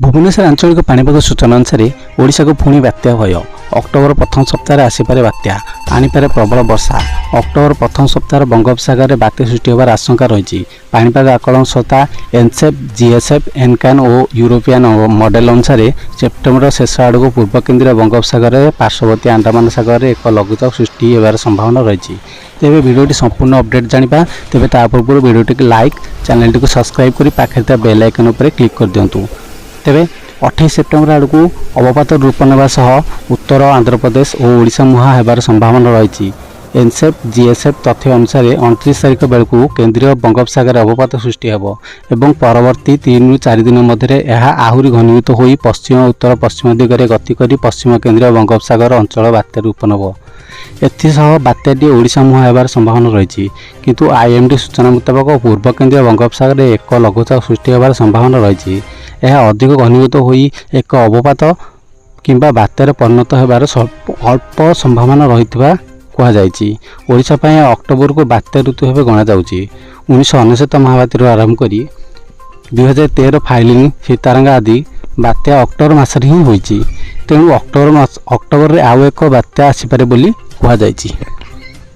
भुवनेश्वर आंचलिक पाणीपाग सूचना अनुसार ओडिशा को पुणी बात्या भय। अक्टोबर प्रथम सप्ताह आसीपे बात्या आनीपे प्रबल वर्षा। अक्टोबर प्रथम सप्ताह बंगोपसागर में बात्या सृष्टि होवार आशंका रही। पाणीपाग आकलन संस्था एनसेफ, जीएसएफ, एनकान और यूरोपियन मॉडल अनुसार सेप्टेम्बर शेष आड़ पूर्व केन्द्रीय बंगोपसागर में पार्श्ववर्ती अंडमान सागर में एक लघुचाप सृष्टि होवार संभावना रही। तेरे भिडियोटी संपूर्ण अपडेट जाना तेज ता पूर्व भिडियोटी लाइक, चैनल टी सब्सक्राइब कर पाखे बेल आइकन पर क्लिक कर दिंतु। तेरे 28 सेप्टेम्बर आड़ को अवपात रूप नेवा सह उत्तर आंध्र प्रदेश और ओडिशा मुहां होबार संभावना रही। एनसेफ, जीएसएफ तथ्य अनुसार 29 तारिख बेलू केन्द्रीय बंगोपसागर अवपात सृष्टि हेब एवं परवर्ती 3 ରୁ 4 दिन मध्य आहरी घनीभूत हो पश्चिम उत्तर पश्चिम दिगरे गति कर पश्चिम केन्द्रीय बंगोपसागर अंचल बात्या रूप नेब। एथिसह बात्याटी ओडिशा मुहां होबार संभावना रही। किंतु आईएमडी सूचना मुताबक पूर्व केन्द्रीय बंगोपसागर एक लघुचाप सृष्टि होबार संभावना रही। यह अधिक घनीभूत हो एक अवपात किंबा बात्यार परिणत होबार अल्प संभावना रही कहुई। ओडिशा पई अक्टोबर को बात्या ऋतु भाव गणा जाउची। 1999 महाबात्या आरंभ कर 2013 फाइलिंग, सीतारंगा आदि बात्या अक्टोबर मास ही होईची। तेणु अक्टोबर में आउ एक बात्या आसीपारे बोली कहुई।